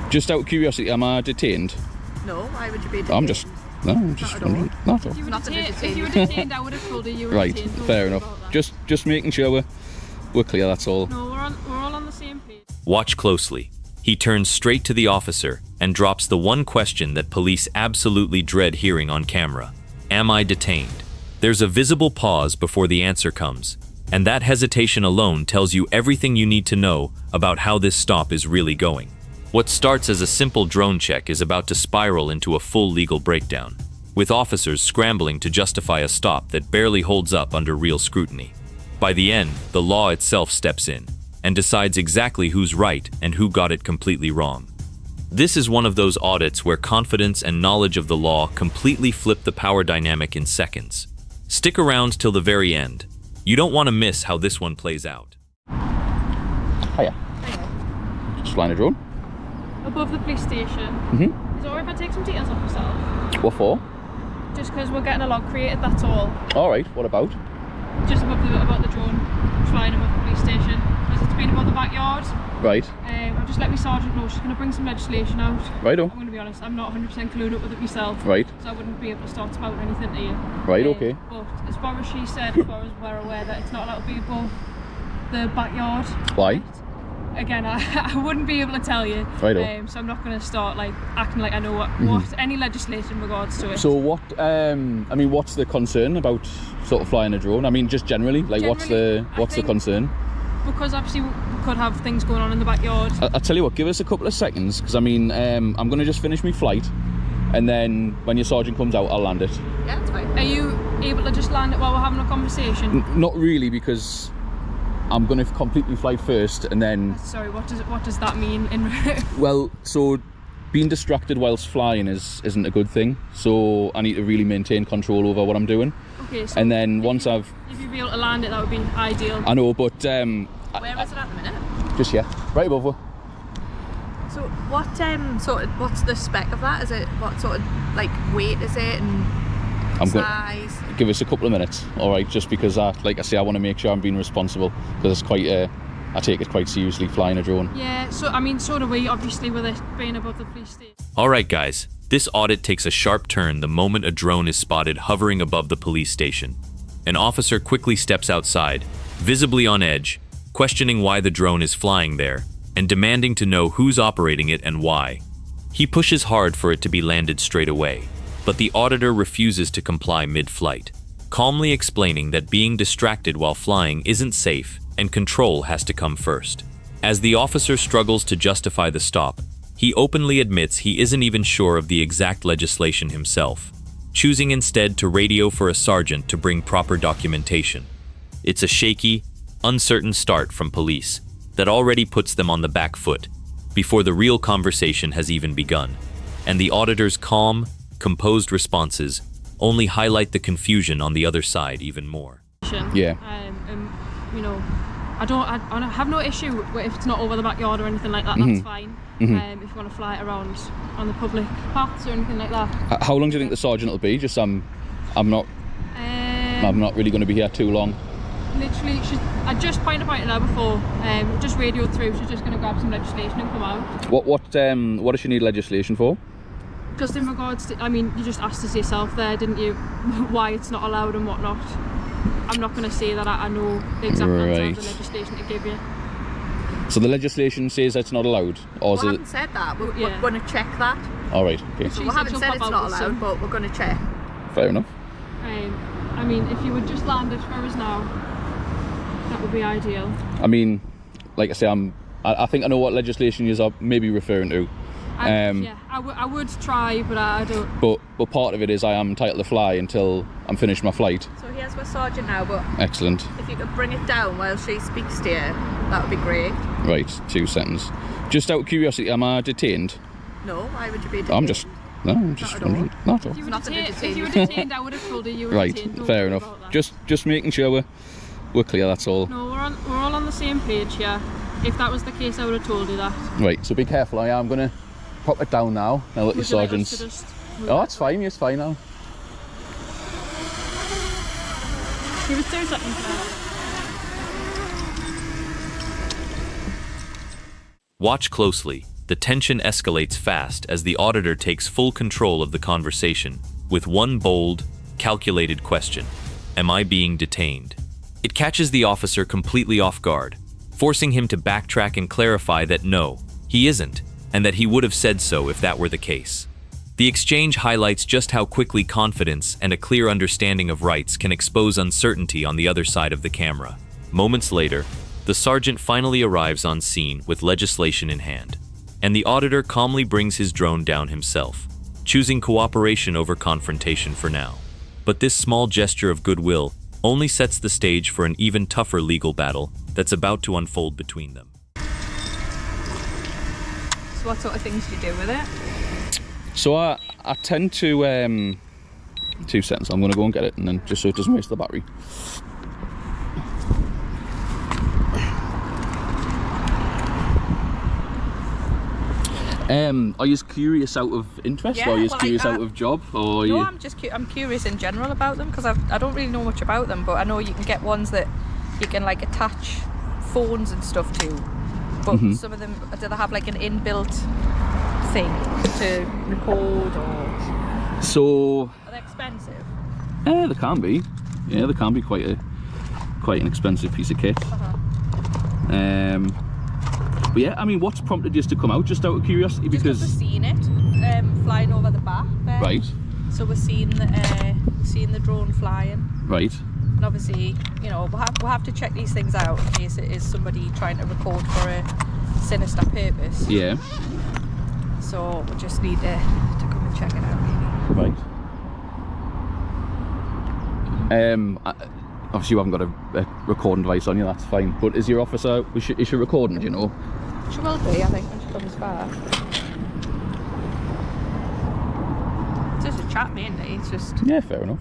Just out of curiosity, am I detained? No, why would you be detained? I'm just wondering. Not at all. If you were detained, I would have told you were Right, detained. fair enough. Just making sure we're clear, that's all. No, we're all on the same page. Watch closely. He turns straight to the officer and drops the one question that police absolutely dread hearing on camera. Am I detained? There's a visible pause before the answer comes, and that hesitation alone tells you everything you need to know about how this stop is really going. What starts as a simple drone check is about to spiral into a full legal breakdown, with officers scrambling to justify a stop that barely holds up under real scrutiny. By the end, the law itself steps in and decides exactly who's right and who got it completely wrong. This is one of those audits where confidence and knowledge of the law completely flip the power dynamic in seconds. Stick around till the very end. You don't want to miss how this one plays out. Hiya. Just flying a drone. Above the police station. Mm-hmm. Is it alright if I take some details off myself? What for? Just because we're getting a log created, that's all. Alright, what about? Just about the drone flying above the police station. Because it's been above the backyard. Right. I've just let my sergeant know she's going to bring some legislation out. Righto. I'm going to be honest, I'm not 100% clued up with it myself. Right. So I wouldn't be able to start spouting anything to you. Right, okay. But as far as she said, as far as we're aware, that it's not allowed to be above the backyard. Why? Again, I wouldn't be able to tell you. Righto. So I'm not going to start like acting like I know what any legislation in regards to it. So what, I mean, what's the concern about sort of flying a drone? I mean, just generally, like what's the concern? Because obviously we could have things going on in the backyard. I'll tell you what, give us a couple of seconds, because I mean, I'm going to just finish my flight, and then when your sergeant comes out, I'll land it. Yeah, that's fine. Are you able to just land it while we're having a conversation? Not really, because I'm going to complete my flight first, and then... Sorry, what does that mean? Well, so being distracted whilst flying isn't a good thing, so I need to really maintain control over what I'm doing. Okay, so and then once if you'd be able to land it, that would be ideal. I know, but... Where is it at the minute? Just, right above her. So what's the spec of that? Is it, what sort of, like, weight is it and size? Give us a couple of minutes, alright, just because, like I say, I want to make sure I'm being responsible, because it's quite, I take it quite seriously, flying a drone. Yeah, so, I mean, so do we, obviously, with it being above the police station. Alright guys, this audit takes a sharp turn the moment a drone is spotted hovering above the police station. An officer quickly steps outside, visibly on edge, questioning why the drone is flying there, and demanding to know who's operating it and why. He pushes hard for it to be landed straight away, but the auditor refuses to comply mid-flight, calmly explaining that being distracted while flying isn't safe and control has to come first. As the officer struggles to justify the stop, he openly admits he isn't even sure of the exact legislation himself, choosing instead to radio for a sergeant to bring proper documentation. It's a shaky, uncertain start from police that already puts them on the back foot before the real conversation has even begun, and the auditor's calm, composed responses only highlight the confusion on the other side even more. Yeah. You know, I have no issue if it's not over the backyard or anything like that. That's fine. If you want to fly it around on the public paths or anything like that. How long do you think the sergeant will be? Just I'm not really going to be here too long. Literally, I just pointed her before. Just radioed through. She's just going to grab some legislation and come out. What does she need legislation for? Just in regards to, I mean, you just asked us yourself there, didn't you? Why it's not allowed and whatnot. I'm not going to say that I know the exact answer of the legislation to give you. So the legislation says it's not allowed, or we haven't said that. We're going to check that. All right. Okay. So we haven't said it's not allowed, but we're going to check. Fair enough. I mean, if you would just land it for us now, that would be ideal. I mean, like I say, I think I know what legislation you're maybe referring to. Yeah, I would try, but I don't. But part of it is I am entitled to fly until I'm finished my flight. So here's my sergeant now, but excellent. If you could bring it down while she speaks to you, that would be great. Right, 2 seconds. Just out of curiosity, am I detained? No, why would you be detained? I'm just wondering. Not at all. If you were detained, I would have told you were detained. Right, fair enough. Just making sure we're clear, that's all. No, we're all on the same page here. If that was the case, I would have told you that. Right, so be careful. I'm going to pop it down now. Now let your sergeants... Oh, it's fine. It's fine now. Give us 2 seconds now. Watch closely. the tension escalates fast as the auditor takes full control of the conversation with one bold, calculated question: am I being detained? It catches the officer completely off guard, forcing him to backtrack and clarify that no, he isn't, and that he would have said so if that were the case. The exchange highlights just how quickly confidence and a clear understanding of rights can expose uncertainty on the other side of the camera. Moments later, the sergeant finally arrives on scene with legislation in hand, and the auditor calmly brings his drone down himself, choosing cooperation over confrontation for now. But this small gesture of goodwill only sets the stage for an even tougher legal battle that's about to unfold between them. So what sort of things do you do with it? So I tend to 2 seconds. I'm going to go and get it, and then just so it doesn't waste the battery. Are you just curious out of interest, or are you just curious out of job, or? No, I'm curious in general about them, because I don't really know much about them, but I know you can get ones that you can like attach phones and stuff to. But some of them, do they have like an inbuilt thing to record, or? So. Are they expensive? They can be. Yeah, they can be quite an expensive piece of kit. But yeah, I mean, what's prompted you to come out, just out of curiosity? Because we've seen it flying over the back there. Right. So we're seeing the drone flying. Right. And obviously, you know, we'll have to check these things out in case it is somebody trying to record for a sinister purpose. Yeah. So we just need to come and check it out, really. Right. Obviously you haven't got a recording device on you, that's fine. But is your officer, is she recording, do you know? She will be, I think, when she comes back. It's just a chat mainly, it's just... Yeah, fair enough.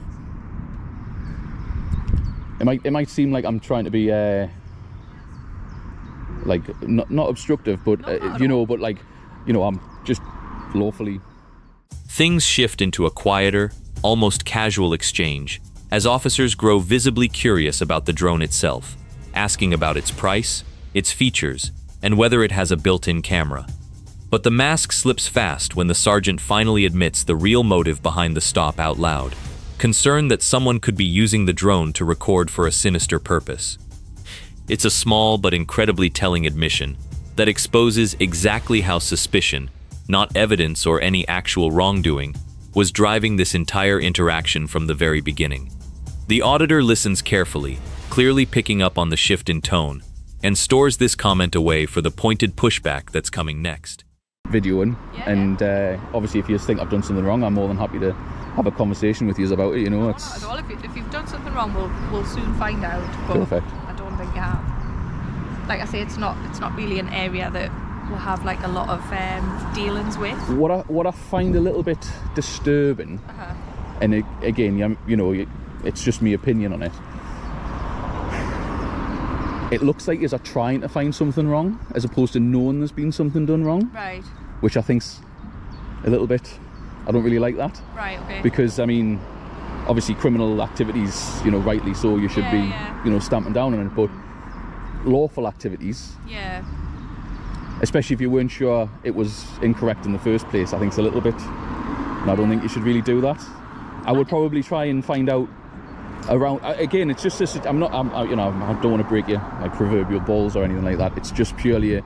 It might seem like I'm trying to be like not obstructive, but you know, but like, you know, I'm just lawfully. Things shift into a quieter, almost casual exchange as officers grow visibly curious about the drone itself, asking about its price, its features, and whether it has a built-in camera. But the mask slips fast when the sergeant finally admits the real motive behind the stop out loud, concern that someone could be using the drone to record for a sinister purpose. It's a small but incredibly telling admission that exposes exactly how suspicion, not evidence or any actual wrongdoing, was driving this entire interaction from the very beginning. The auditor listens carefully, clearly picking up on the shift in tone, and stores this comment away for the pointed pushback that's coming next. Videoing, yeah. And obviously if you think I've done something wrong, I'm more than happy to have a conversation with you about it, you know. It's not at all. If you've done something wrong, we'll soon find out. But perfect. I don't think you have. Like I say, it's not really an area that we'll have like a lot of dealings with. What I find a little bit disturbing, and again, you know, it's just my opinion on it. It looks like you're trying to find something wrong, as opposed to knowing there's been something done wrong. Right. Which I think's a little bit. I don't really like that. Right. Okay. Because I mean, obviously criminal activities, you know, rightly so, you should be, you know, stamping down on it. But lawful activities. Yeah. Especially if you weren't sure it was incorrect in the first place, I think it's a little bit. And I don't think you should really do that. I would probably try and find out around. Again, it's just this. You know, I don't want to break your proverbial balls or anything like that. It's just purely,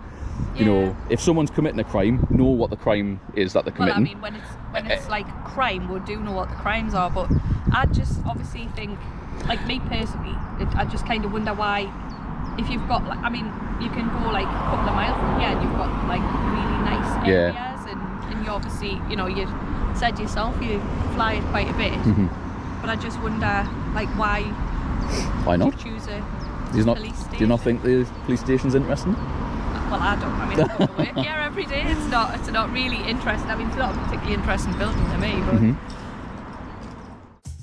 you know, if someone's committing a crime, know what the crime is that they're committing. Well, I mean, when it's like crime, we do know what the crimes are. But I just obviously think, like me personally, I just kind of wonder why. If you've got, like, I mean, you can go like a couple of miles from here and you've got like really nice areas, and you obviously, you know, you said yourself you fly it quite a bit, but I just wonder, like, why not choose a police station? Do you not think the police station's interesting? Well, I don't. I mean, I go to work here every day. It's not really interesting. I mean, it's not a particularly interesting building to me, but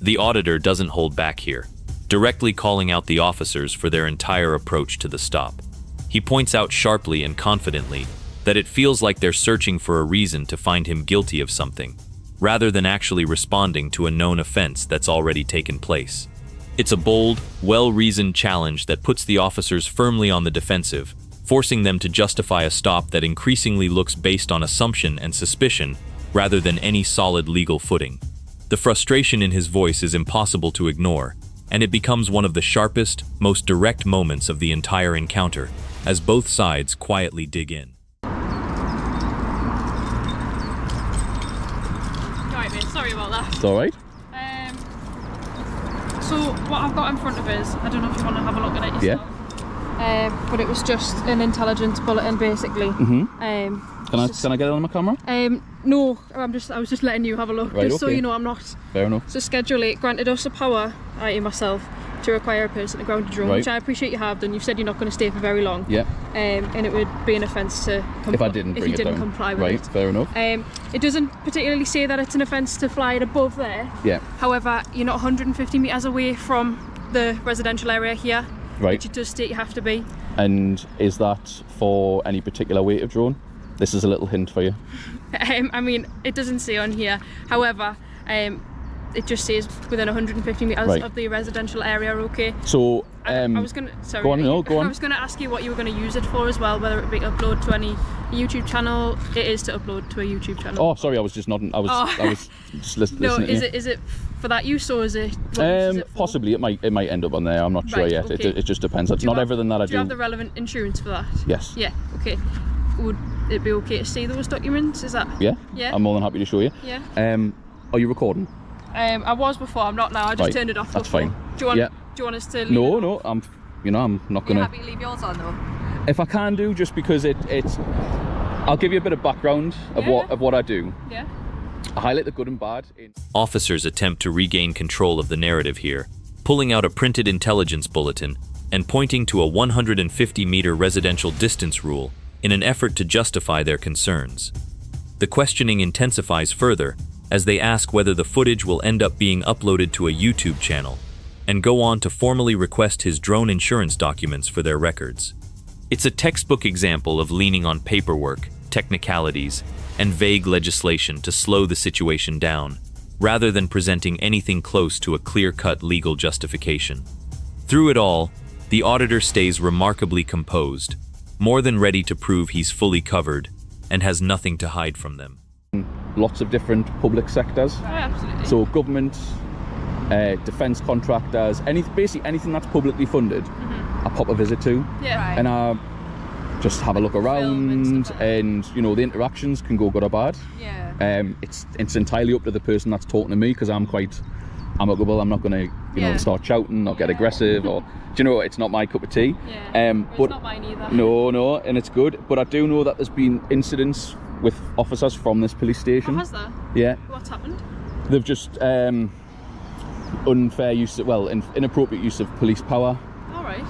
The auditor doesn't hold back here, directly calling out the officers for their entire approach to the stop. He points out sharply and confidently that it feels like they're searching for a reason to find him guilty of something, rather than actually responding to a known offense that's already taken place. It's a bold, well-reasoned challenge that puts the officers firmly on the defensive, forcing them to justify a stop that increasingly looks based on assumption and suspicion rather than any solid legal footing. The frustration in his voice is impossible to ignore, and it becomes one of the sharpest, most direct moments of the entire encounter, as both sides quietly dig in. Right, mate, sorry about that. It's alright. So what I've got in front of us, I don't know if you want to have a look at it yourself. Yeah. But it was just an intelligence bulletin, basically. Can I get it on my camera? No, I was just letting you have a look, Right, just so okay. you know I'm not. Fair enough. So Schedule 8 granted us a power, i.e. myself, to require a person to ground a drone, Right. which I appreciate you have done. You've said you're not going to stay for very long. Yeah. And it would be an offence to If I didn't bring it down. comply with right, it. fair enough. It doesn't particularly say that it's an offence to fly it above there. Yeah. However, you're not 150 metres away from the residential area here, Right. which it does state you have to be. And is that for any particular weight of drone? This is a little hint for you. I mean, it doesn't say on here. However, it just says within 150 metres Right. of the residential area. Okay. So, I was gonna. Sorry. go on, no, go on. I was gonna ask you what you were gonna use it for as well. Whether it be upload to any YouTube channel. It is to upload to a YouTube channel. Oh, sorry, I was just nodding. I was just listening. No, to is you. it for that use, or is it? What use is it for? Possibly it might end up on there. I'm not sure Right, yet. okay. It just depends. It's Do you not have- everything that I Do you do. have the relevant insurance for that? Yes. Yeah. Okay. Would it be okay to see those documents? Is that? Yeah. Yeah. I'm more than happy to show you. Yeah. Are you recording? I was before. I'm not now. I just Right, turned it off. that's before. fine. Do you want? Yeah. Do you want us to? leave No, it no. I'm not Are you gonna. happy to leave yours on though? If I can do, just because it's. I'll give you a bit of background of Yeah. what I do. Yeah. I highlight the good and bad. Officers attempt to regain control of the narrative here, pulling out a printed intelligence bulletin and pointing to a 150-meter residential distance rule in an effort to justify their concerns. The questioning intensifies further as they ask whether the footage will end up being uploaded to a YouTube channel, and go on to formally request his drone insurance documents for their records. It's a textbook example of leaning on paperwork, technicalities, and vague legislation to slow the situation down, rather than presenting anything close to a clear-cut legal justification. Through it all, the auditor stays remarkably composed, more than ready to prove he's fully covered and has nothing to hide from them. Lots of different public sectors. Oh, absolutely. So government, defence contractors, basically anything that's publicly funded, I pop a visit to, Yeah. Right. and I just have a look Film and around, stuff like that. and you know the interactions can go good or bad. Yeah. It's entirely up to the person that's talking to me, because I'm quite amicable. I'm not going to Yeah. start shouting or get Yeah. aggressive, or do you know, it's not my cup of tea. Yeah. But It's not mine either. no, and it's good. But I do know that there's been incidents with officers from this police Oh, station. has there? Yeah, What's happened? they've just unfair use, inappropriate use of police power. All right.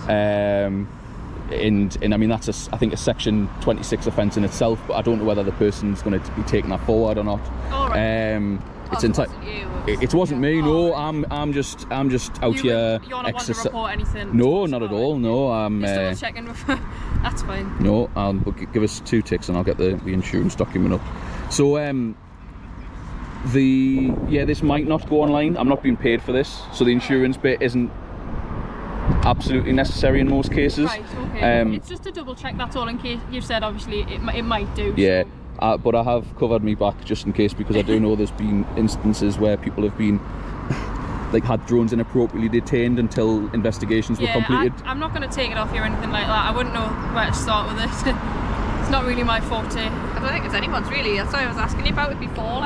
And I mean that's I think a section 26 offence in itself, but I don't know whether the person's going to be taking that forward or not. All right. It's Oh, it wasn't you, it wasn't me. yeah. No, Oh, I'm just out You here. You're not wanting to report anything? No, not at all. No, I'm. Just double checking. That's fine. No, but give us 2 ticks and I'll get the insurance document up. So this might not go online. I'm not being paid for this, so the insurance bit isn't absolutely necessary in most cases. Right. Okay. It's just to double check. That's all. In case you've said obviously it might do. Yeah, So. but I have covered me back just in case, because I do know there's been instances where people have been had drones inappropriately detained until investigations were completed. I'm not going to take it off you or anything like that. I wouldn't know where to start with it. It's not really my forte. I don't think it's anyone's really. That's why I was asking you about it before.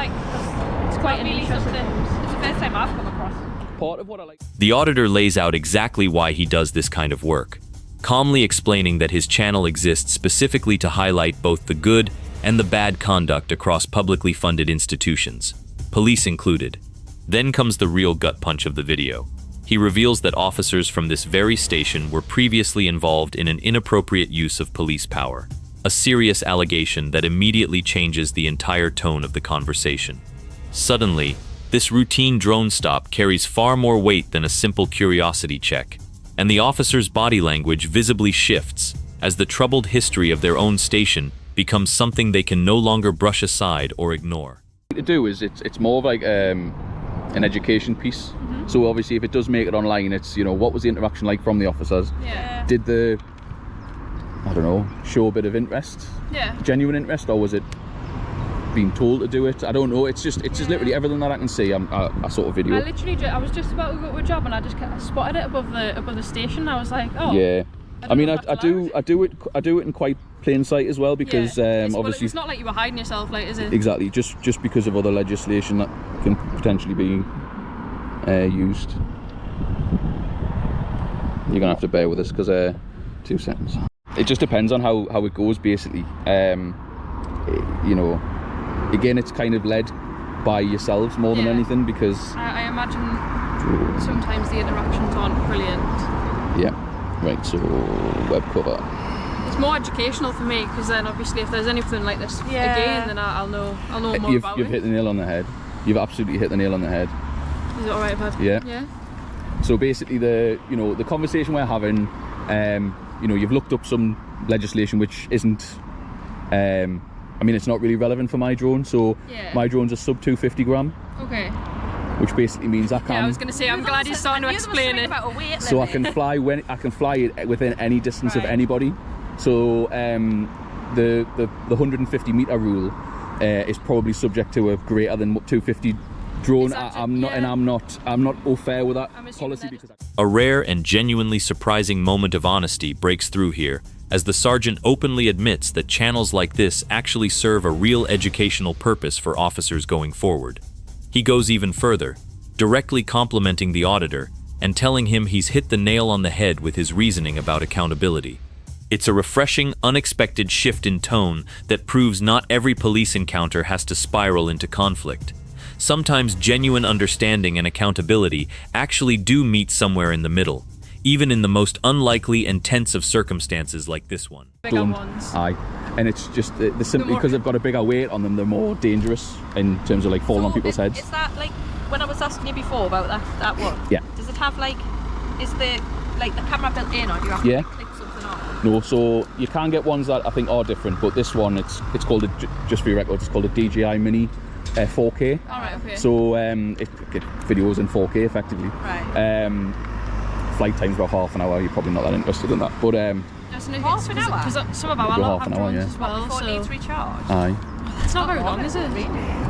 It's quite an really interesting. something. It's the first time I've come across. Part of what I like. The auditor lays out exactly why he does this kind of work, calmly explaining that his channel exists specifically to highlight both the good and the bad conduct across publicly funded institutions, police included. Then comes the real gut punch of the video. He reveals that officers from this very station were previously involved in an inappropriate use of police power, a serious allegation that immediately changes the entire tone of the conversation. Suddenly, this routine drone stop carries far more weight than a simple curiosity check, and the officer's body language visibly shifts as the troubled history of their own station becomes something they can no longer brush aside or ignore. To do is it's more of like an education piece. So obviously if it does make it online, it's what was the interaction like from the officers? Yeah. Did the I don't know, show a bit of interest, Yeah. genuine interest, or was it being told to do it? I don't know. It's just literally everything that I can see. I sort of video. I was just about to go to a job and I just spotted it above the station. I was like, oh. Yeah. I mean, I do allowed. it in quite plain sight as well, because obviously it's not like you were hiding yourself, like, is it? exactly just because of other legislation that can potentially be used. You're gonna have to bear with us, because 2 seconds. It just depends on how it goes, basically. You know, again, it's kind of led by yourselves more than anything, because I imagine sometimes the interactions aren't brilliant. yeah. Right, so web cover. It's more educational for me, because then obviously if there's anything like this again, then I'll know more about You've it. hit the nail on the head. You've absolutely hit the nail on the head. Is it alright if I... Yeah. Yeah. So basically, the conversation we're having, you've looked up some legislation which isn't, I mean, it's not really relevant for my drone. So my drone's a sub 250 gram. Okay. Which basically means I can. Yeah, I was going to say, I'm glad you're starting to explain it. So I can fly it within any distance of anybody. So the 150 meter rule is probably subject to a greater than 250 drone. I'm not au fait with that policy, because A rare and genuinely surprising moment of honesty breaks through here, as the sergeant openly admits that channels like this actually serve a real educational purpose for officers going forward. He goes even further, directly complimenting the auditor and telling him he's hit the nail on the head with his reasoning about accountability. It's a refreshing, unexpected shift in tone that proves not every police encounter has to spiral into conflict. Sometimes genuine understanding and accountability actually do meet somewhere in the middle, even in the most unlikely and tense of circumstances like this one. Bigger ones. Aye. And it's just simply because they've got a bigger weight on them, they're more dangerous in terms of like falling on people's heads. Is that like when I was asking you before about that one? Yeah. Does it have like, is the camera built in, or do you have to like, click something on? No, so you can get ones that I think are different, but this one, it's called just for your records, it's called a DJI Mini 4K. All right, okay. So it gets videos in 4K effectively. Right. Flight time's about half an hour. You're probably not that interested in that, but half an hour? Because some of our Go lot half have an hour, drones yeah. as well, Before it so... needs recharge? aye, It's not very long, is it?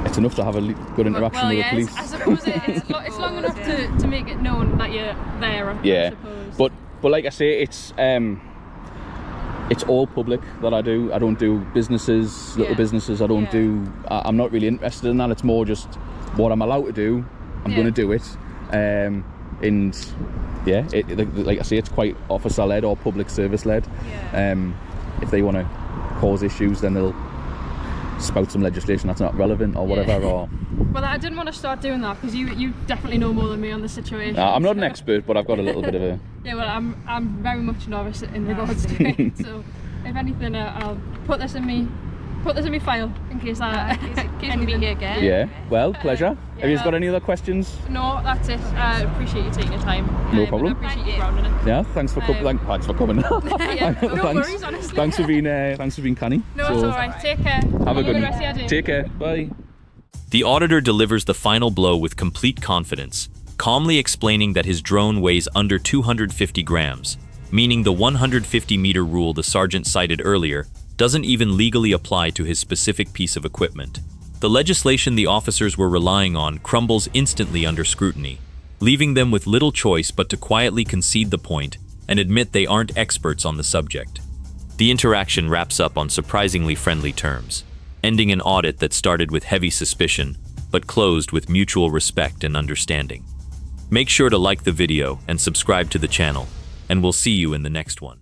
it's enough to have a good interaction with the police. I suppose it's long enough to make it known that you're there, I suppose. But like I say, it's all public that I do. I don't do businesses, little businesses. I don't do. I'm not really interested in that. It's more just what I'm allowed to do. I'm going to do it, and yeah, like I say, it's quite officer led or public service led. Yeah. If they want to cause issues, then they'll spout some legislation that's not relevant or whatever. Or well, I didn't want to start doing that because you definitely know more than me on the situation. I'm not an expert, but I've got a little bit of a. Yeah, well, I'm very much novice in regards to it. So, if anything, I'll put this in me file in case we meet you again. Yeah. Well, pleasure. Have you got any other questions? No, that's it. I appreciate you taking your time. No problem. I appreciate you grounding it. Yeah. Thanks for coming. Thanks for coming. Yeah, no worries, honestly. Thanks for being canny. No, it's alright. Take care. Have a good rest of your day. Take care. Bye. The auditor delivers the final blow with complete confidence, calmly explaining that his drone weighs under 250 grams, meaning the 150-meter rule the sergeant cited earlier doesn't even legally apply to his specific piece of equipment. The legislation the officers were relying on crumbles instantly under scrutiny, leaving them with little choice but to quietly concede the point and admit they aren't experts on the subject. The interaction wraps up on surprisingly friendly terms, ending an audit that started with heavy suspicion but closed with mutual respect and understanding. Make sure to like the video and subscribe to the channel, and we'll see you in the next one.